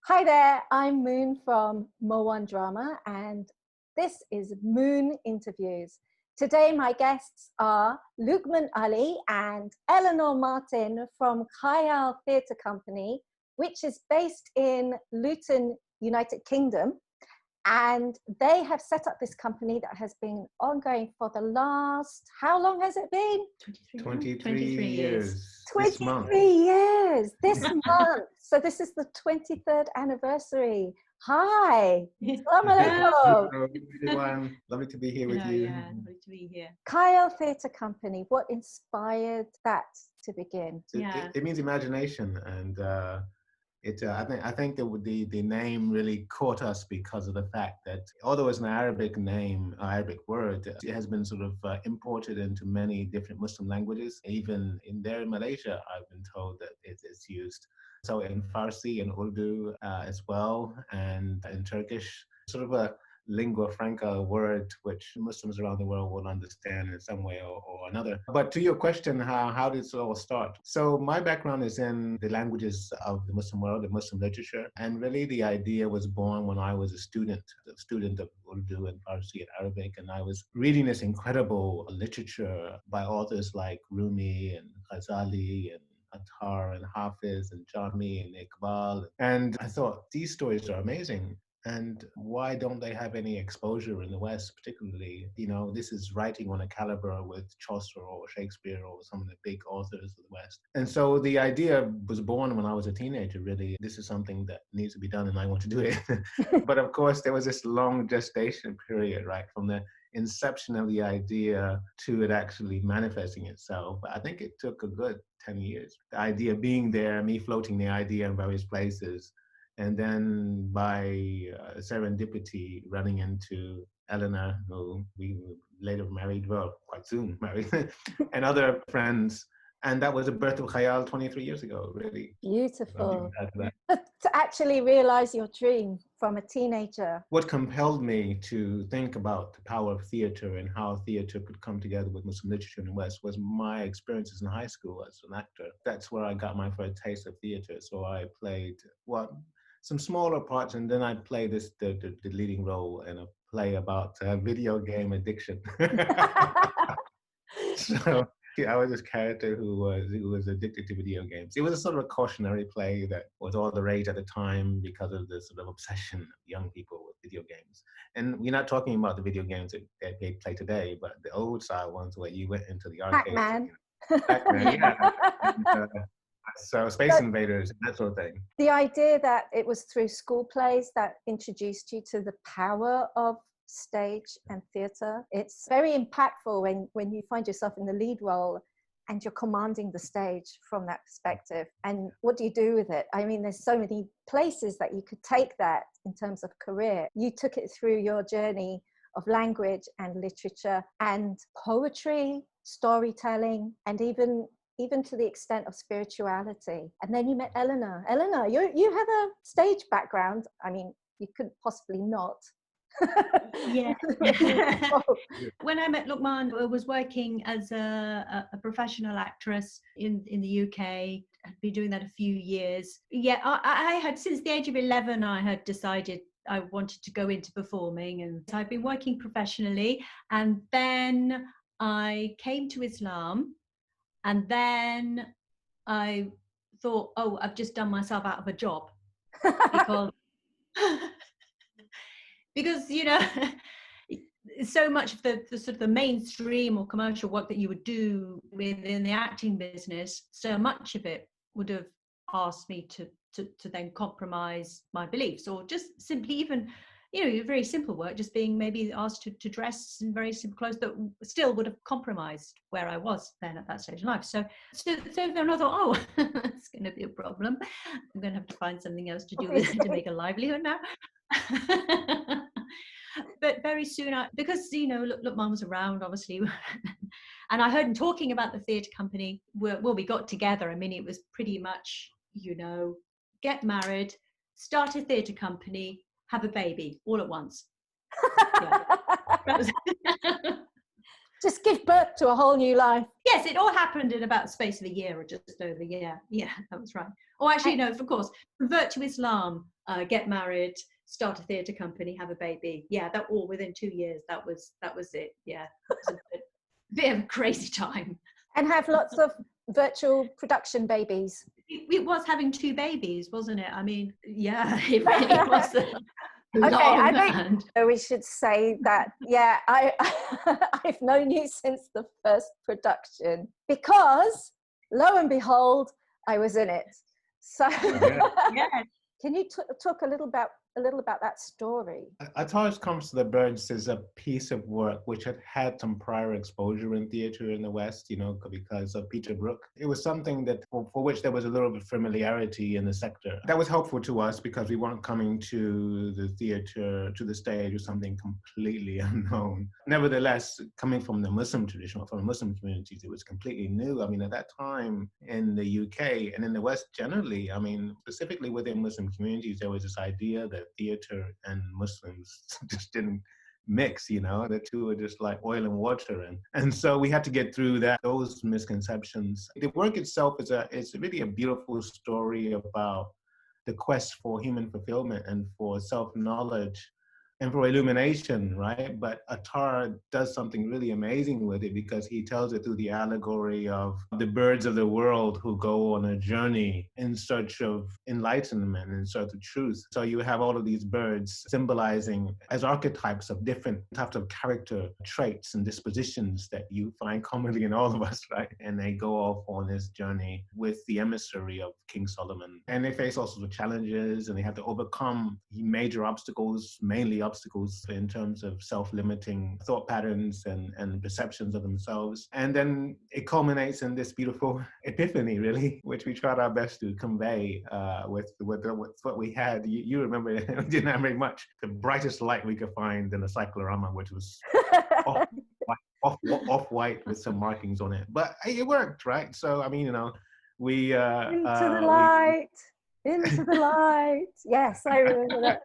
Hi there, I'm Moone from Mo1 Drama, and this is Moone Interviews. Today my guests are Luqman Ali and Eleanor Martin from Khayaal Theatre Company, which is based in Luton, United Kingdom. And they have set up this company that has been ongoing for the last, how long has it been? 23 years. 23 years this month. So this is the 23rd anniversary. Hi. Hello, everyone. Lovely to be here with you. Yeah, lovely to be here. Khayaal Theatre Company, what inspired that to begin? It means imagination, and I think the name really caught us because of the fact that although it's an Arabic name, Arabic word, it has been sort of imported into many different Muslim languages. Even in Malaysia, I've been told that it's used. So in Farsi and Urdu as well, and in Turkish, sort of a lingua franca word which Muslims around the world will understand in some way or another. But to your question, how did it all start? So my background is in the languages of the Muslim world, the Muslim literature, and really the idea was born when I was a student of Urdu and Farsi and Arabic, and I was reading this incredible literature by authors like Rumi and Ghazali and Attar and Hafiz and Jami and Iqbal. And I thought, these stories are amazing. And why don't they have any exposure in the West, particularly? You know, this is writing on a caliber with Chaucer or Shakespeare or some of the big authors of the West. And so the idea was born when I was a teenager, really. This is something that needs to be done and I want to do it. But of course, there was this long gestation period, right? From the inception of the idea to it actually manifesting itself. I think it took a good 10 years. The idea being there, me floating the idea in various places, and then by serendipity running into Elinor, who we later married, well, quite soon married, and other friends. And that was the birth of Khayaal 23 years ago, really. Beautiful. To actually realize your dream from a teenager. What compelled me to think about the power of theater and how theater could come together with Muslim literature in the West was my experiences in high school as an actor. That's where I got my first taste of theater. So I played, some smaller parts, and then I played the leading role in a play about video game addiction. So I was this character who was addicted to video games. It was a sort of a cautionary play that was all the rage at the time because of the sort of obsession of young people with video games. And we're not talking about the video games that they play today, but the old style ones where you went into the arcade. Pac-Man, yeah. And, so Space Invaders, that sort of thing. The idea that it was through school plays that introduced you to the power of stage and theatre. It's very impactful when you find yourself in the lead role and you're commanding the stage from that perspective. And what do you do with it? I mean, there's so many places that you could take that in terms of career. You took it through your journey of language and literature and poetry, storytelling, and even to the extent of spirituality. And then you met Eleanor. Eleanor, you have a stage background. I mean, you couldn't possibly not. Yeah. When I met Luqman, I was working as a professional actress in the UK. I'd been doing that a few years. Yeah, I had, since the age of 11, I had decided I wanted to go into performing. And so I've been working professionally. And then I came to Islam. And then I thought, oh, I've just done myself out of a job because you know, so much of the sort of the mainstream or commercial work that you would do within the acting business, so much of it would have asked me to then compromise my beliefs, or just simply even, you know, very simple work, just being maybe asked to dress in very simple clothes that still would have compromised where I was then at that stage in life. So then I thought, oh, it's going to be a problem. I'm going to have to find something else to do with it to make a livelihood now. But very soon, because, you know, look, Mum was around, obviously, and I heard him talking about the theatre company. Well, we got together. I mean, it was pretty much, you know, get married, start a theatre company, have a baby all at once. Yeah. Just give birth to a whole new life. Yes, it all happened in about the space of a year or just over a year. Yeah, that was right. Oh, actually, no, of course. Convert to Islam, get married, start a theatre company, have a baby. Yeah, that all within 2 years. That was it. Yeah, it was a bit of a crazy time. And have lots of virtual production babies. It was having 2 babies, wasn't it? I mean, yeah, it really was. Okay, I think we should say that, yeah, I've known you since the first production because, lo and behold, I was in it. So, yeah. Can you talk a little about that story? Attar Comes to the Birds is a piece of work which had some prior exposure in theatre in the West, you know, because of Peter Brook. It was something that for which there was a little bit of familiarity in the sector. That was helpful to us because we weren't coming to the theatre, to the stage with something completely unknown. Nevertheless, coming from the Muslim tradition, or from the Muslim communities, it was completely new. I mean, at that time in the UK and in the West generally, I mean, specifically within Muslim communities, there was this idea that theatre and Muslims just didn't mix, you know, the two were just like oil and water. And so we had to get through those misconceptions. The work itself is really a beautiful story about the quest for human fulfillment and for self-knowledge and for illumination, right? But Attar does something really amazing with it because he tells it through the allegory of the birds of the world who go on a journey in search of enlightenment, in search of truth. So you have all of these birds symbolizing as archetypes of different types of character traits and dispositions that you find commonly in all of us, right? And they go off on this journey with the emissary of King Solomon. And they face all sorts of challenges and they have to overcome major obstacles, mainly obstacles in terms of self-limiting thought patterns and perceptions of themselves. And then it culminates in this beautiful epiphany, really, which we tried our best to convey with what we had. You remember, it didn't have very much. The brightest light we could find in the cyclorama, which was off-white with some markings on it. But it worked, right? So, I mean, you know, we... into the light. Into the light. Yes, I remember that.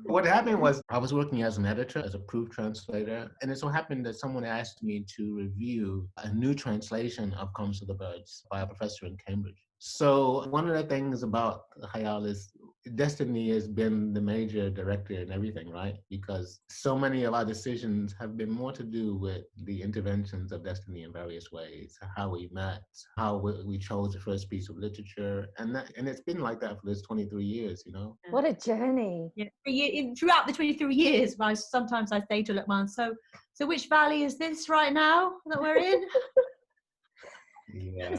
What happened was I was working as an editor, as a proof translator, and it so happened that someone asked me to review a new translation of Comes to the Birds by a professor in Cambridge. So one of the things about Khayaal is Destiny has been the major director in everything, right? Because so many of our decisions have been more to do with the interventions of Destiny in various ways, how we met, how we chose the first piece of literature, and it's been like that for this 23 years, you know? What a journey. Yeah. Throughout the 23 years, sometimes I say to Luqman, so which valley is this right now that we're in? Yeah.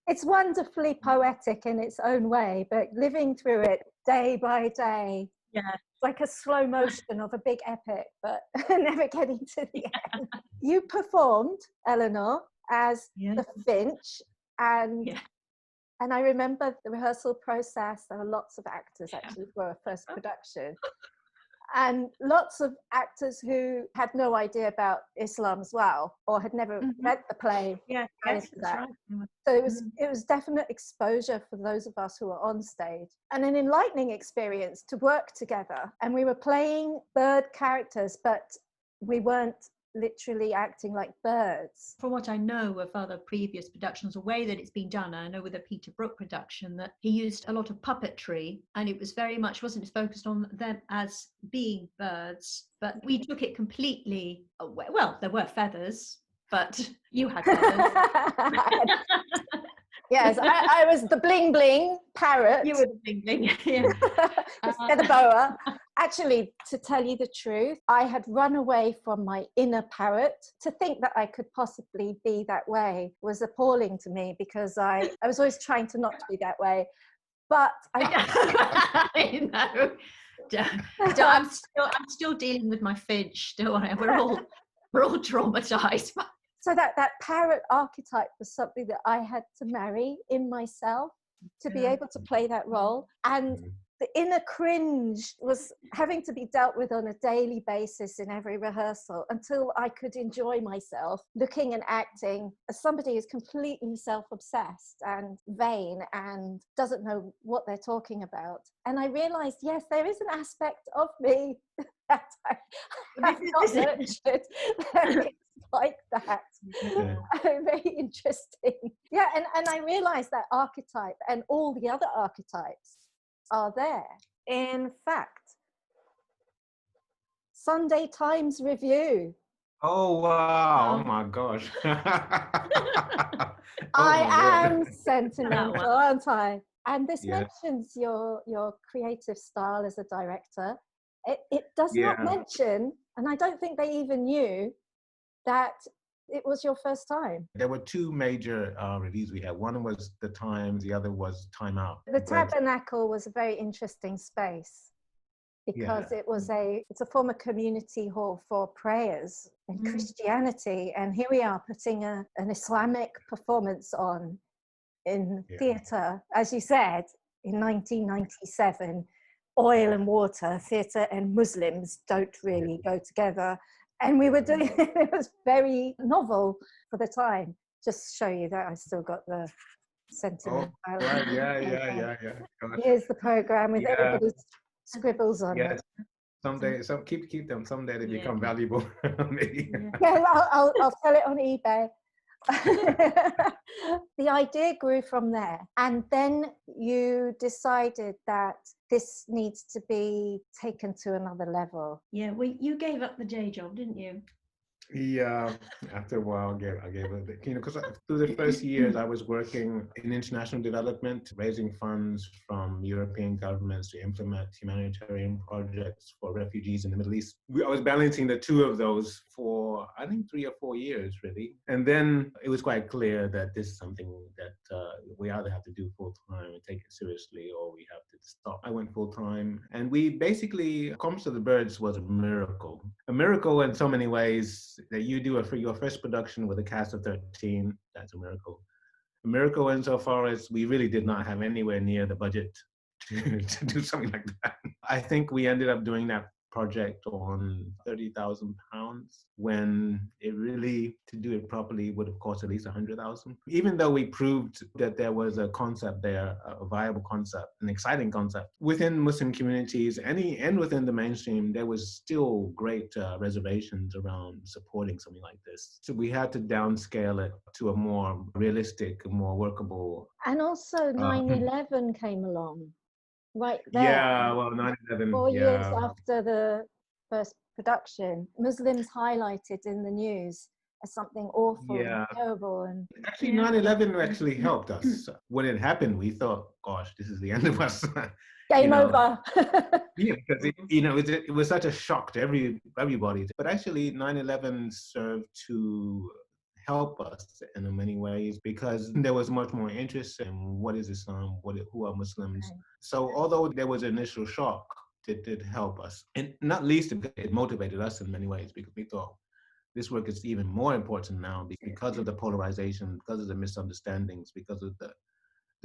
It's wonderfully poetic in its own way, but living through it day by day, yeah, like a slow motion of a big epic, but never getting to the end. You performed, Elinor, as the Finch, and I remember the rehearsal process. There were lots of actors actually for a first production. And lots of actors who had no idea about Islam as well, or had never read the play. Yeah, yes, that's right. So it was definite exposure for those of us who were on stage, and an enlightening experience to work together. And we were playing bird characters, but we weren't literally acting like birds. From what I know of other previous productions, the way that it's been done, I know with a Peter Brook production that he used a lot of puppetry, and it was very much wasn't focused on them as being birds, but we took it completely away. Well, there were feathers, but you had feathers. Yes, I was the bling bling parrot. You were the bling bling. Yeah. The boa. Actually, to tell you the truth, I had run away from my inner parrot. To think that I could possibly be that way was appalling to me, because I was always trying to not to be that way. But I know. I'm still dealing with my Finch. Don't worry, we're all traumatized. So that parrot archetype was something that I had to marry in myself to be able to play that role. And the inner cringe was having to be dealt with on a daily basis in every rehearsal until I could enjoy myself looking and acting as somebody who's completely self-obsessed and vain and doesn't know what they're talking about. And I realized, yes, there is an aspect of me that I have not This is- nurtured. It's like that. Yeah. Very interesting. Yeah, and I realized that archetype and all the other archetypes are there. In fact, Sunday Times Review. Oh wow! Oh. Oh my gosh! I am sentimental, Wow. aren't I? And this Yeah. mentions your creative style as a director. It does not Yeah. mention, and I don't think they even knew that it was your first time. There were two major reviews we had. One was the Times, the other was Time Out. The But Tabernacle was a very interesting space because it's a former community hall for prayers and Christianity, and here we are putting an Islamic performance on in theatre, as you said, in 1997. Oil and water, theatre and Muslims don't really go together, and we were doing it was very novel for the time. Just show you that I still got the sentiment. Oh, right. Yeah. Gosh. Here's the program with everybody's scribbles on Yes. it. Someday, keep them. Someday they Yeah. become valuable. Maybe. Yeah, I'll sell it on eBay. The idea grew from there, and then you decided that this needs to be taken to another level. Yeah, well, you gave up the day job, didn't you? Yeah, after a while, I gave it, because through the first years I was working in international development, raising funds from European governments to implement humanitarian projects for refugees in the Middle East. I was balancing the two of those for, I think, 3 or 4 years, really. And then it was quite clear that this is something that we either have to do full time and take it seriously, or we have to stop. I went full time, and we basically, Comes to the Birds was a miracle in so many ways. That you do your first production with a cast of 13, that's a miracle. A miracle insofar as we really did not have anywhere near the budget to do something like that. I think we ended up doing that project on £30,000 when it really, to do it properly, would have cost at least 100,000. Even though we proved that there was a concept there, a viable concept, an exciting concept within Muslim communities, and within the mainstream, there was still great reservations around supporting something like this. So we had to downscale it to a more realistic, more workable. And also 9/11 came along. Right there. Yeah, well, 9/11. 4 years after the first production, Muslims highlighted in the news as something awful and terrible. And actually, 9/11 actually helped us. When it happened, we thought, "Gosh, this is the end of us." Game over. Yeah, because it was such a shock to everybody. But actually, 9/11 served to help us in many ways, because there was much more interest in what is Islam, who are Muslims. Right. So although there was initial shock, it did help us. And not least, it motivated us in many ways, because we thought this work is even more important now because of the polarization, because of the misunderstandings, because of the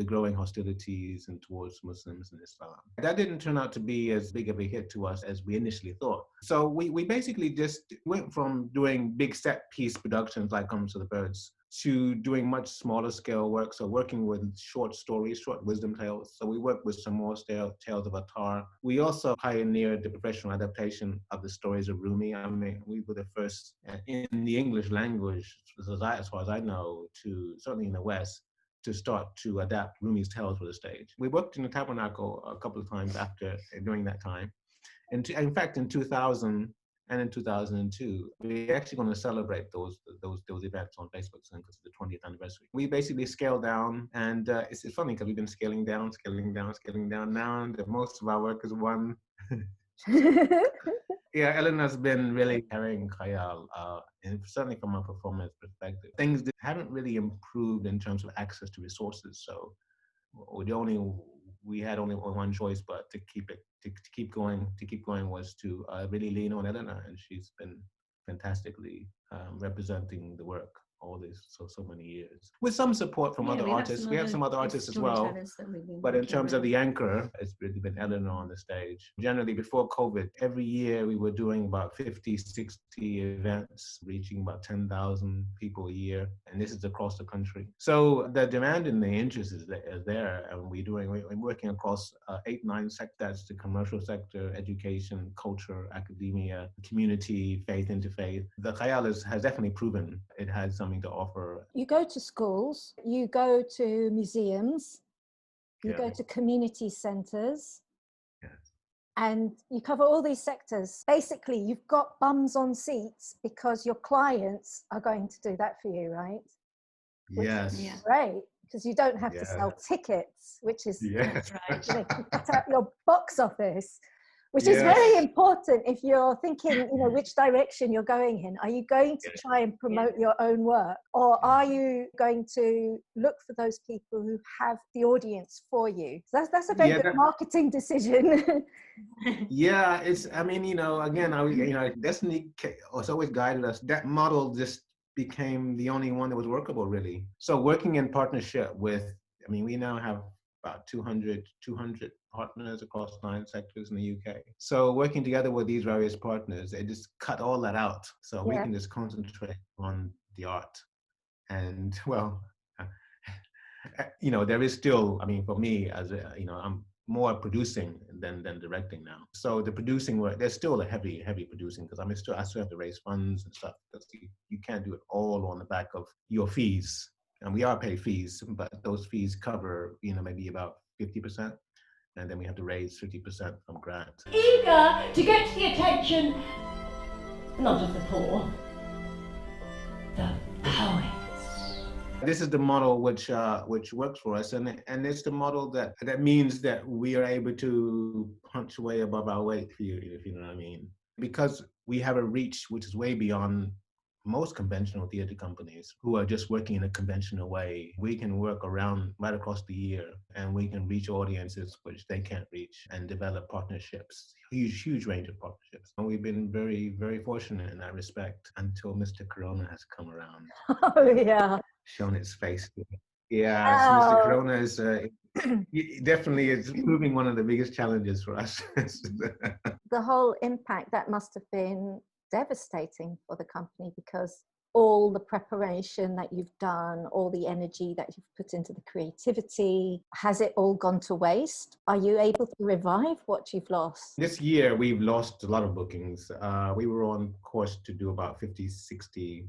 growing hostilities and towards Muslims and Islam. That didn't turn out to be as big of a hit to us as we initially thought. So we basically just went from doing big set piece productions like Comes to the Birds to doing much smaller scale work. So working with short stories, short wisdom tales. So we worked with some more tales of Attar. We also pioneered the professional adaptation of the stories of Rumi. I mean, we were the first in the English language, as far as I know, certainly in the West, to start to adapt Rumi's tales for the stage. We worked in the Tabernacle a couple of times during that time. And in fact, in 2000 and in 2002, we're actually going to celebrate those events on Facebook soon, because it's the 20th anniversary. We basically scaled down, and it's funny because we've been scaling down now, and most of our work is one. Yeah, Eleanor's been really carrying Khayaal, and certainly from a performance perspective. Things that haven't really improved in terms of access to resources. So we had only one choice, but to keep going was to really lean on Eleanor, and she's been fantastically representing the work. all this so many years, with some support from other artists. We have some other artists as well. But in terms of the anchor, it's really been Elinor on the stage. Generally, before COVID, every year we were doing about 50, 60 events, reaching about 10,000 people a year. And this is across the country. So the demand and the interest is there. And we're working across 8, 9 sectors: the commercial sector, education, culture, academia, community, faith, interfaith. The Khayaal has definitely proven it has something to offer. You go to schools, you go to museums, you go to community centres, and you cover all these sectors. Basically, you've got bums on seats because your clients are going to do that for you, right? Yes. Which is great, because you don't have to sell tickets, which is right. You cut out your box office, which is very important if you're thinking, which direction you're going in. Are you going to try and promote your own work, or are you going to look for those people who have the audience for you? So that's a very good marketing decision. Destiny has always guided us. That model just became the only one that was workable, really. So working in partnership with, we now have about 200 partners across 9 sectors in the UK. So working together with these various partners, they just cut all that out. So we can just concentrate on the art. And there is still, for me, as I'm more producing than directing now. So the producing work, there's still a heavy producing, because I still have to raise funds and stuff. You can't do it all on the back of your fees. And we are paid fees, but those fees cover, maybe about 50%. And then we have to raise 50% from grants. Eager to get the attention, not of the poor, the poets. This is the model which works for us, and it's the model that means that we are able to punch way above our weight, if you know what I mean. Because we have a reach which is way beyond most conventional theatre companies who are just working in a conventional way. We can work right across the year, and we can reach audiences which they can't reach, and develop partnerships, huge range of partnerships. And we've been very, very fortunate in that respect, until Mr. Corona has come around. Oh, yeah. Shown its face. Yeah, so Mr. Corona is definitely is proving one of the biggest challenges for us. The whole impact, that must have been devastating for the company, because all the preparation that you've done, all the energy that you've put into the creativity, has it all gone to waste? Are you able to revive what you've lost? This year, we've lost a lot of bookings. We were on course to do about 50, 60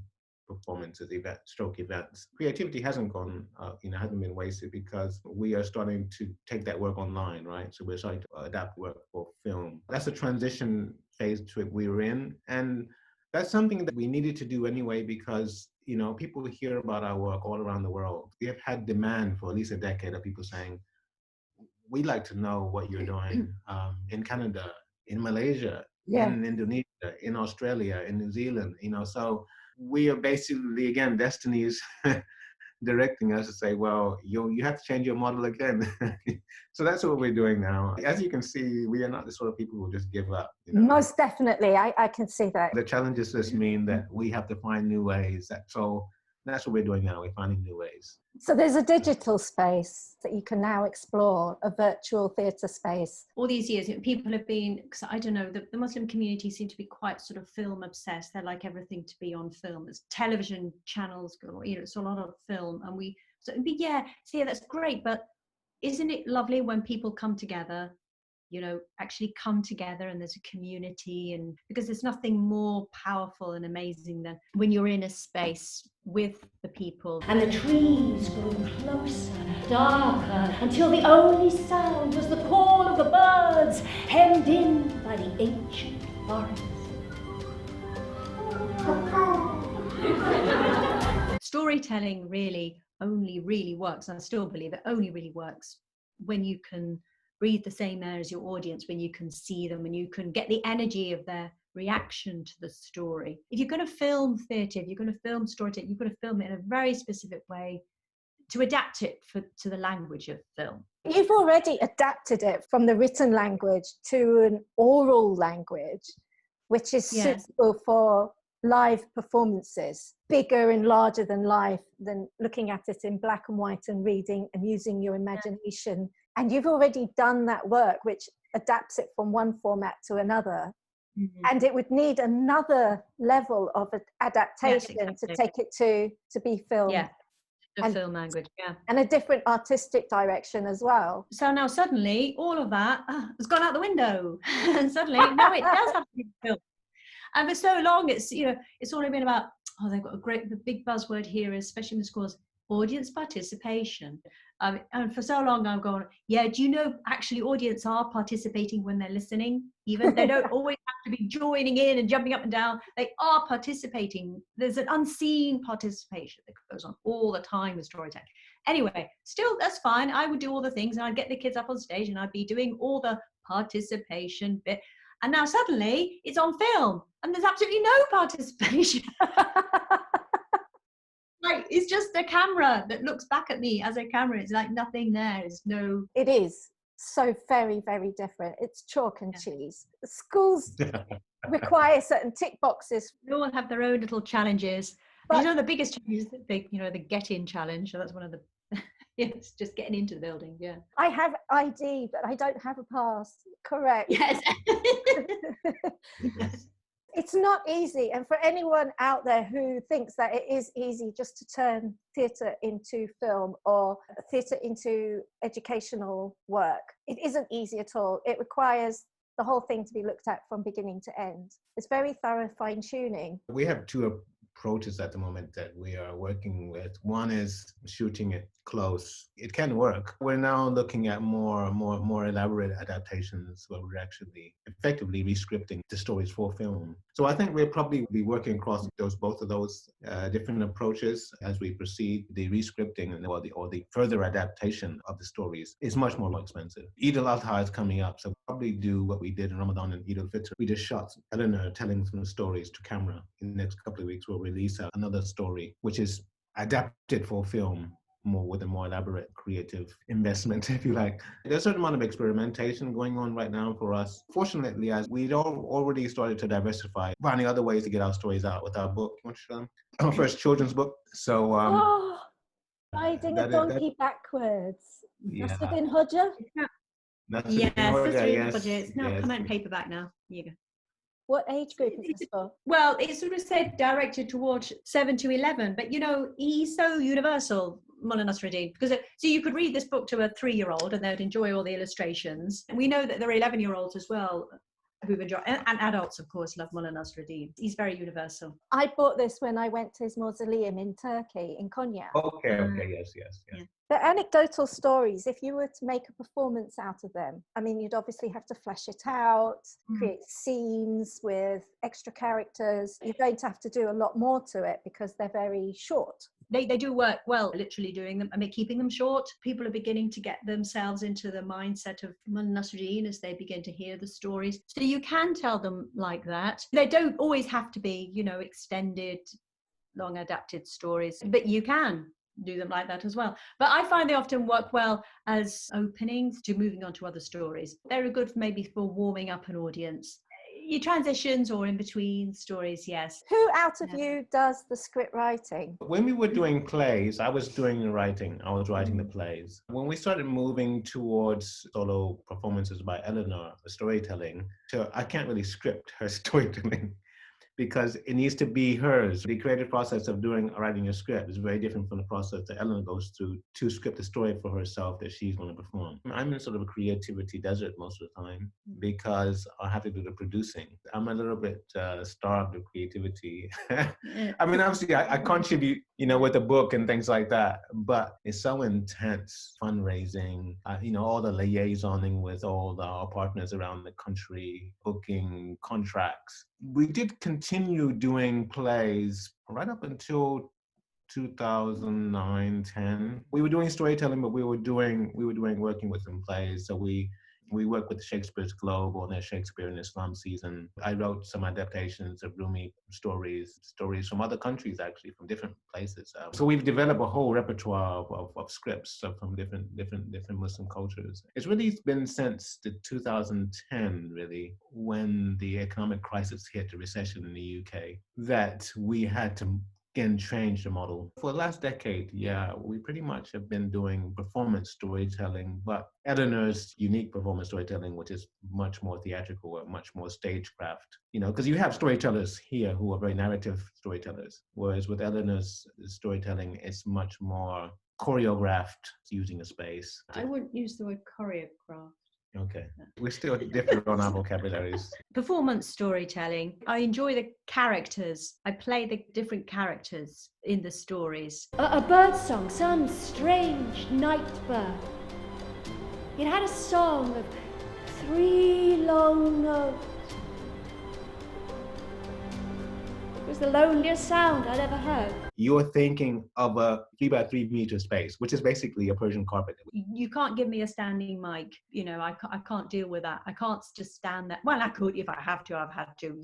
performances, events. Creativity hasn't gone, hasn't been wasted, because we are starting to take that work online, right? So we're starting to adapt work for film. That's a transition phase to it we were in, and that's something that we needed to do anyway, because people hear about our work all around the world. We have had demand for at least a decade of people saying, we'd like to know what you're doing in Canada, in Malaysia, in Indonesia, in Australia, in New Zealand, so we are basically, again, Destiny is directing us to say, well, you have to change your model again. So that's what we're doing now. As you can see, we are not the sort of people who just give up. Most definitely, I can see that. The challenges just mean that we have to find new ways. So that's what we're doing now. We're finding new ways. So there's a digital space that you can now explore, a virtual theatre space. All these years, people have been, because I don't know, the Muslim community seem to be quite sort of film obsessed. They like everything to be on film. There's television channels, it's a lot of film. And that's great. But isn't it lovely when people come together, actually come together, and there's a community, and because there's nothing more powerful and amazing than when you're in a space with the people. And the trees grew closer, darker, until the only sound was the call of the birds, hemmed in by the ancient forest. Storytelling only really works, and I still believe it only really works when you can breathe the same air as your audience, when you can see them, when you can get the energy of their reaction to the story. If you're going to film theatre, if you're going to film storytelling, you've got to film it in a very specific way to adapt it to the language of film. You've already adapted it from the written language to an oral language, which is suitable for live performances, bigger and larger than life, than looking at it in black and white and reading and using your imagination. And you've already done that work, which adapts it from one format to another. And it would need another level of adaptation to take it to be filmed. Yeah, the film language, and a different artistic direction as well. So now suddenly all of that has gone out the window, and suddenly now it does have to be filmed. And for so long, it's only been about, they've got the big buzzword here, especially in the schools, audience participation. And for so long I've gone, do you know actually audience are participating when they're listening? Even they don't always have to be joining in and jumping up and down. They are participating. There's an unseen participation that goes on all the time with storytelling. Anyway, still, that's fine. I would do all the things, and I'd get the kids up on stage and I'd be doing all the participation bit. And now suddenly it's on film and there's absolutely no participation. Like, it's just a camera that looks back at me as a camera. It's like nothing there. There's no... It is so very, very different. It's chalk and cheese. Schools require certain tick boxes. They all have their own little challenges. But the biggest challenge is the get-in challenge. So that's one of the... Yes, just getting into the building, I have ID, but I don't have a pass. Correct. Yes. Yes. It's not easy. And for anyone out there who thinks that it is easy just to turn theatre into film or theatre into educational work, it isn't easy at all. It requires the whole thing to be looked at from beginning to end. It's very thorough fine-tuning. We have two approaches at the moment that we are working with. One is shooting it close. It can work. We're now looking at more elaborate adaptations where we're actually effectively rescripting the stories for film. So I think we'll probably be working across both of those different approaches as we proceed. The rescripting or the further adaptation of the stories is much more expensive. Eid al-Adha is coming up, so we'll probably do what we did in Ramadan and Eid al-Fitr. We just shot Elinor telling some stories to camera. In the next couple of weeks, we'll release another story, which is adapted for film, with a more elaborate creative investment, if you like. There's a certain amount of experimentation going on right now for us. Fortunately, as we'd already started to diversify, finding other ways to get our stories out with our book, which our first children's book. So riding a donkey backwards. Yeah. Must have been Hajj. It's now come out in paperback now. Here you go. What age group is this for? Well, it's sort of said directed towards 7 to 11, but he's so universal, Mullah Nasruddin, because so you could read this book to a 3-year-old and they'd enjoy all the illustrations. And we know that there are 11-year-olds as well who've enjoyed, and adults, of course, love Mullah Nasruddin. He's very universal. I bought this when I went to his mausoleum in Turkey, in Konya. Okay, yes. Yeah. The anecdotal stories, if you were to make a performance out of them, I mean, you'd obviously have to flesh it out, create scenes with extra characters. You're going to have to do a lot more to it because they're very short. They do work well, literally doing them. I mean, keeping them short. People are beginning to get themselves into the mindset of Mullah Nasruddin as they begin to hear the stories. So you can tell them like that. They don't always have to be, extended, long adapted stories, but you can do them like that as well. But I find they often work well as openings to moving on to other stories. They're good maybe for warming up an audience. Your transitions or in between stories, yes. Who out of you does the script writing? When we were doing plays, I was doing the writing. I was writing the plays. When we started moving towards solo performances by Elinor, the storytelling, I can't really script her storytelling, because it needs to be hers. The creative process of writing a script is very different from the process that Eleanor goes through to script a story for herself that she's going to perform. I'm in sort of a creativity desert most of the time because I have to do the producing. I'm a little bit starved of creativity. I mean, obviously I contribute, with the book and things like that, but it's so intense, fundraising, all the liaisoning with all our partners around the country, booking, contracts. We did continue doing plays right up until 2009, 10. We were doing storytelling, but we were working with some plays. So we We work with Shakespeare's Globe on their Shakespeare in Islam season. I wrote some adaptations of Rumi stories from other countries, actually, from different places. So we've developed a whole repertoire of scripts from different Muslim cultures. It's really been since the 2010, really, when the economic crisis hit, the recession in the UK, that we had to again change the model. For the last decade, we pretty much have been doing performance storytelling, but Eleanor's unique performance storytelling, which is much more theatrical or much more stagecraft, because you have storytellers here who are very narrative storytellers, whereas with Eleanor's storytelling, it's much more choreographed, using a space. I wouldn't use the word choreographed. Okay. We still differ on our vocabularies. Performance storytelling. I enjoy the characters. I play the different characters in the stories. A bird song, some strange night bird. It had a song of 3 long notes. It was the loneliest sound I'd ever heard. You're thinking of a 3 by 3 meter space, which is basically a Persian carpet. You can't give me a standing mic. I can't deal with that. I can't just stand there. Well, I could if I have to. I've had to,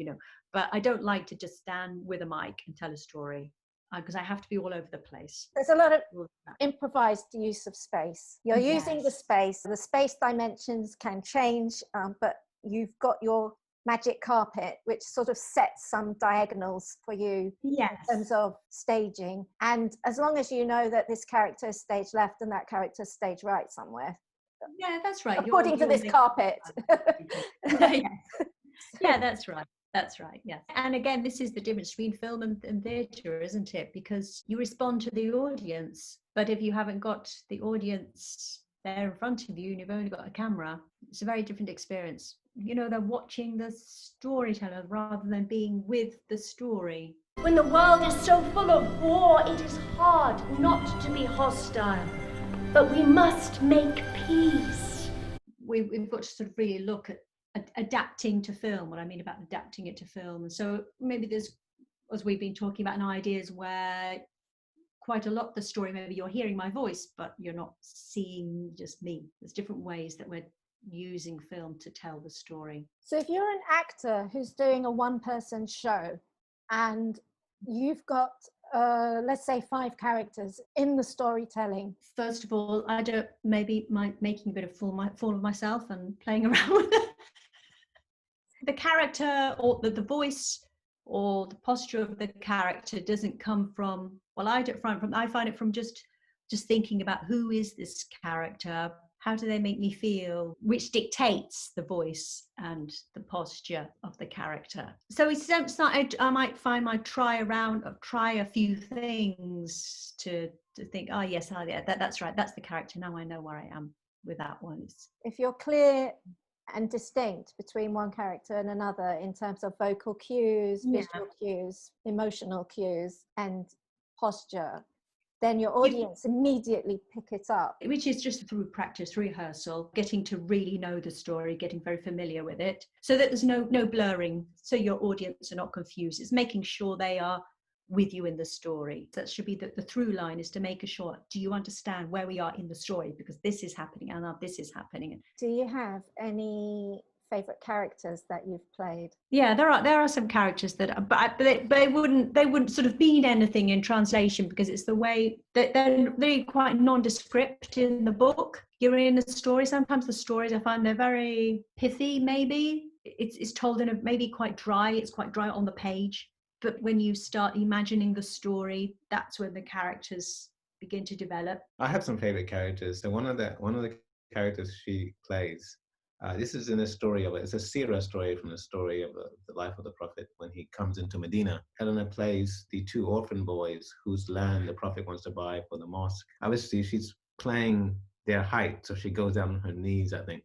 but I don't like to just stand with a mic and tell a story because I have to be all over the place. There's a lot of improvised use of space. You're using the space dimensions can change, but you've got your magic carpet, which sort of sets some diagonals for you in terms of staging. And as long as you know that this character is stage left and that character is stage right somewhere. Yeah, that's right. According to this carpet. Yeah, that's right. That's right, yes. And again, this is the difference between film and theatre, isn't it? Because you respond to the audience, but if you haven't got the audience there in front of you and you've only got a camera, it's a very different experience. They're watching the storyteller rather than being with the story. When the world is so full of war, it is hard not to be hostile. But we must make peace. We've got to sort of really look at adapting to film, what I mean about adapting it to film. And so maybe there's, as we've been talking about, ideas where quite a lot of the story, maybe you're hearing my voice, but you're not seeing just me. There's different ways that we're using film to tell the story. So if you're an actor who's doing a one-person show and you've got let's say 5 characters in the storytelling. First of all, I don't maybe mind making a bit of fool of myself and playing around with it. The character or the voice or the posture of the character doesn't come from, well, I find it from just thinking about who is this character, how do they make me feel, which dictates the voice and the posture of the character. So I might try a few things to think, oh yes, that's right, that's the character, now I know where I am with that one. If you're clear and distinct between one character and another in terms of vocal cues, visual cues, emotional cues, and posture, then your audience immediately pick it up. Which is just through practice, rehearsal, getting to really know the story, getting very familiar with it, so that there's no blurring, so your audience are not confused. It's making sure they are with you in the story. That should be the through line, is to make sure, do you understand where we are in the story? Because this is happening and now this is happening. Do you have any favorite characters that you've played? Yeah, there are some characters that, but they wouldn't sort of mean anything in translation, because it's the way that they're quite nondescript in the book. You're in a story. Sometimes the stories, I find, they're very pithy. Maybe it's told in a maybe quite dry. It's quite dry on the page. But when you start imagining the story, that's when the characters begin to develop. I have some favorite characters. So one of the characters she plays, this is in a story it's a seerah story from the story of the life of the Prophet when he comes into Medina. Eleanor plays the 2 orphan boys whose land the Prophet wants to buy for the mosque. Obviously, she's playing their height, so she goes down on her knees, I think,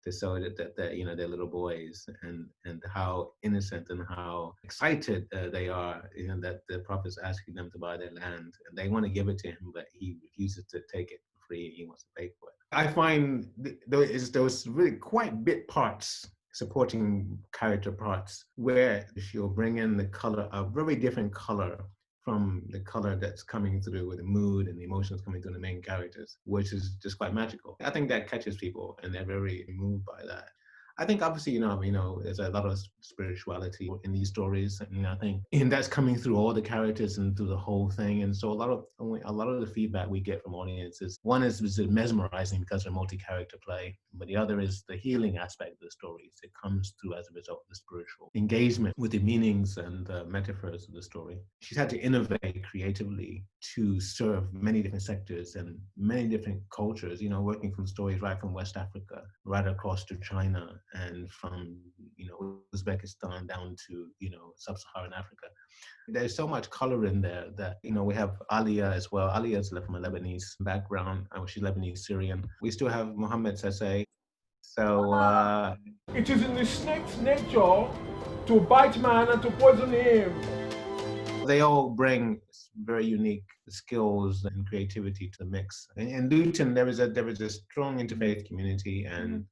to show that they're little boys, and how innocent and how excited they are, that the Prophet's asking them to buy their land, and they want to give it to him, but he refuses to take it for free. He wants to pay for it. I find there was really quite bit parts, supporting character parts, where she'll bring in the color, a very different color from the color that's coming through with the mood and the emotions coming through the main characters, which is just quite magical. I think that catches people and they're very moved by that. I think obviously, there's a lot of spirituality in these stories, and I think that's coming through all the characters and through the whole thing. And so a lot of the feedback we get from audiences, one is mesmerizing because they're multi-character play, but the other is the healing aspect of the stories. It comes through as a result of the spiritual engagement with the meanings and the metaphors of the story. She's had to innovate creatively to serve many different sectors and many different cultures, working from stories right from West Africa, right across to China, and from Uzbekistan down to sub-Saharan Africa. There's so much color in there that we have Alia as well. Alia is from a Lebanese background. She's Lebanese Syrian. We still have Mohammed Sase. So it is in the snake's nature to bite man and to poison him. They all bring very unique skills and creativity to the mix. In Luton, there was a strong interfaith community, and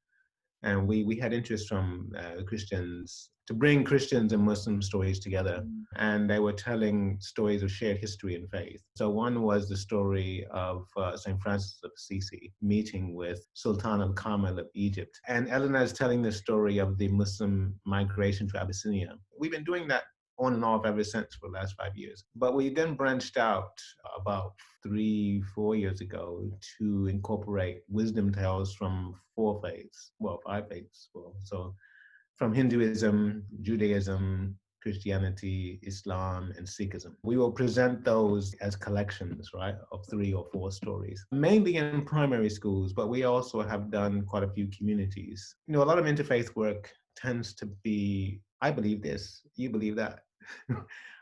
we had interest from Christians to bring Christians and Muslim stories together. And they were telling stories of shared history and faith. So one was the story of St. Francis of Assisi meeting with Sultan al-Kamil of Egypt. And Elinor is telling the story of the Muslim migration to Abyssinia. We've been doing that on and off ever since for the last 5 years. But we then branched out about 3-4 years ago to incorporate wisdom tales from 5 faiths. So from Hinduism, Judaism, Christianity, Islam, and Sikhism. We will present those as collections, right, of 3 or 4 stories, mainly in primary schools, but we also have done quite a few communities. A lot of interfaith work tends to be, I believe this, you believe that.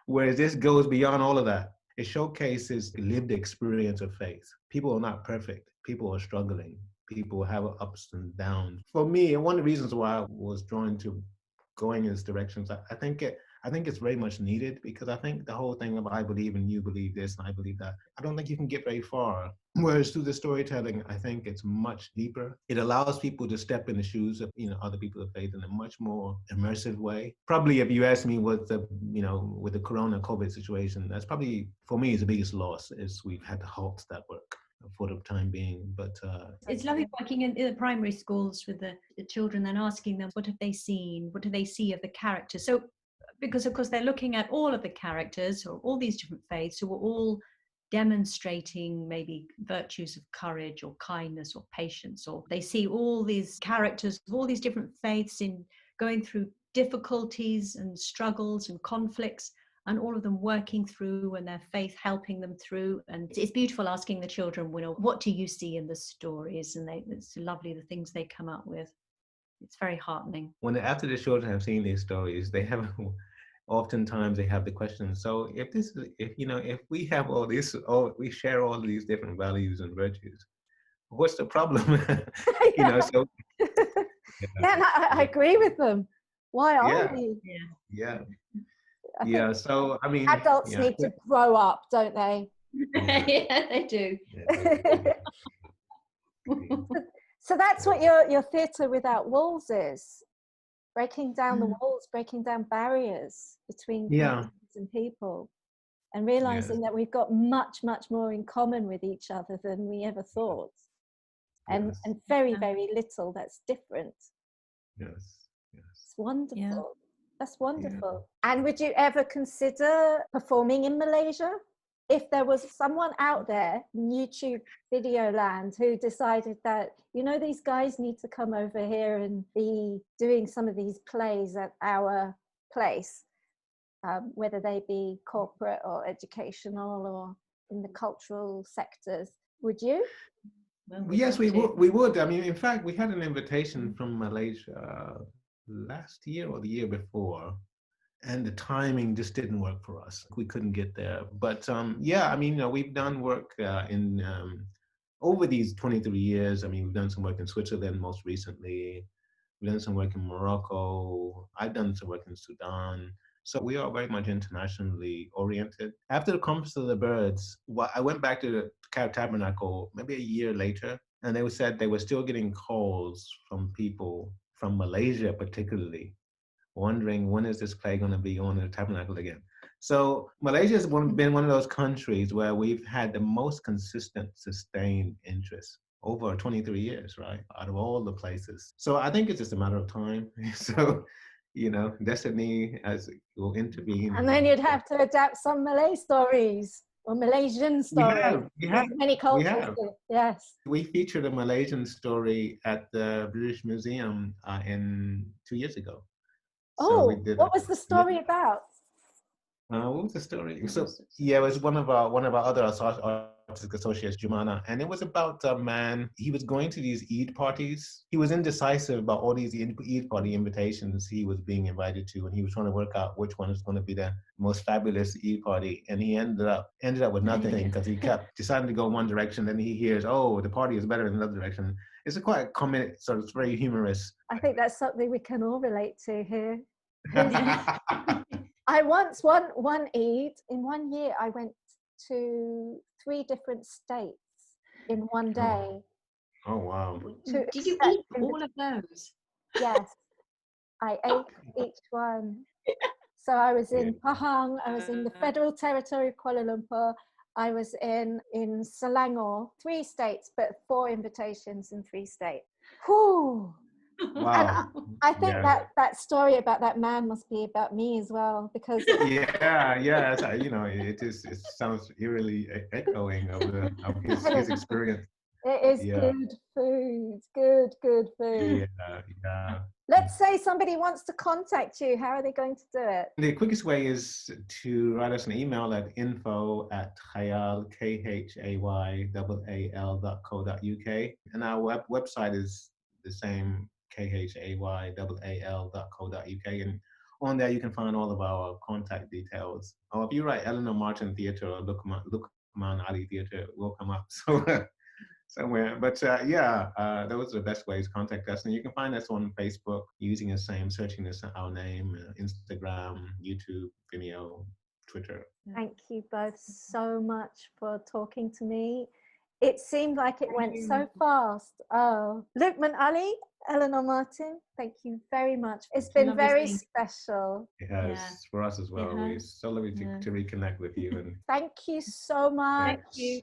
Whereas this goes beyond all of that. It showcases the lived experience of faith. People are not perfect. People are struggling. People have ups and downs. For me, and one of the reasons why I was drawn to going in this direction, I think it's very much needed, because I think the whole thing of I believe and you believe this and I believe that, I don't think you can get very far. Whereas through the storytelling, I think it's much deeper. It allows people to step in the shoes of other people of faith in a much more immersive way. Probably, if you ask me, with the with the Corona COVID situation, that's probably for me is the biggest loss, is we've had to halt that work for the time being. But it's lovely working in the primary schools with the children and asking them, what have they seen? What do they see of the characters? So, because of course they're looking at all of the characters or all these different faiths who are all demonstrating maybe virtues of courage or kindness or patience, or they see all these characters of all these different faiths in going through difficulties and struggles and conflicts, and all of them working through, and their faith helping them through. And it's beautiful asking the children, what do you see in the stories? And it's lovely the things they come up with. It's very heartening. After the children have seen these stories, they have oftentimes they have the question, so if we have we share all these different values and virtues, what's the problem? So I agree with them. Why are we? Yeah. So I mean, adults need to grow up, don't they? Yeah, they do. So that's what your theatre without walls is. Breaking down the walls, breaking down barriers between communities and people, and realizing that we've got much, much more in common with each other than we ever thought. And very, very little that's different. Yes. It's wonderful. Yeah. That's wonderful. Yeah. And would you ever consider performing in Malaysia? If there was someone out there in YouTube video land who decided that, these guys need to come over here and be doing some of these plays at our place, whether they be corporate or educational or in the cultural sectors, would you? Well, yes, we would. I mean, in fact, we had an invitation from Malaysia last year or the year before, and the timing just didn't work for us. We couldn't get there. But I mean, we've done work in over these 23 years. I mean, we've done some work in Switzerland most recently. We've done some work in Morocco. I've done some work in Sudan. So we are very much internationally oriented. After the Conference of the Birds, I went back to the Khayaal Tabernacle maybe a year later, and they said they were still getting calls from people from Malaysia particularly, wondering when is this play going to be on in the Tabernacle again. So Malaysia has been one of those countries where we've had the most consistent, sustained interest over 23 years, right? Out of all the places. So I think it's just a matter of time. So, destiny will intervene. And then you'd have to adapt some Malay stories or Malaysian stories. We have. Many cultures We do. Yes. We featured a Malaysian story at the British Museum 2 years ago. Oh, what was the story about? What was the story? So yeah, it was one of our other artistic associates, Jumana, and it was about a man. He was going to these Eid parties. He was indecisive about all these Eid party invitations he was being invited to, and he was trying to work out which one was going to be the most fabulous Eid party. And he ended up with nothing because he kept deciding to go one direction. Then he hears, oh, the party is better in another direction. It's a quite comic, so it's very humorous. I think that's something we can all relate to here. I once, one Eid, in 1 year, I went to 3 different states in one day. Oh, wow. Did you eat all of those? Yes, I ate each one. So I was in Pahang, I was in the Federal Territory of Kuala Lumpur, I was in Selangor, 3 states, but 4 invitations in 3 states. Whew. Wow. And I think that story about that man must be about me as well, because it sounds eerily echoing of his experience. It is good food, good food. Yeah. Let's say somebody wants to contact you. How are they going to do it? The quickest way is to write us an email at info@khayaal, KHAYAAL.co.uk. And our website is the same, KHAYAAL.co.uk. And on there you can find all of our contact details. Or if you write Elinor Martin Theatre or Luqman Ali Theatre, it will come up. So somewhere. But those are the best ways to contact us. And you can find us on Facebook using the same, searching our name, Instagram, YouTube, Vimeo, Twitter. Thank you both so much for talking to me. It seemed like it went so fast. Oh, Luqman Ali, Elinor Martin, thank you very much. It's been very special. It has, for us as well. It's so lovely to reconnect with you. And thank you so much. Thank you.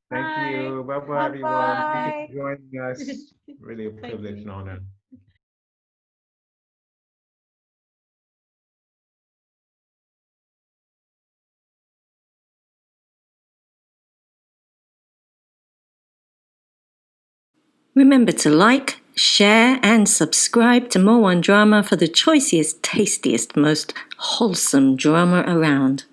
Thank you. Bye-bye, everyone. Thank you for joining us. Really a privilege and honor. Remember to like, share and subscribe to Mo One Drama for the choicest, tastiest, most wholesome drama around.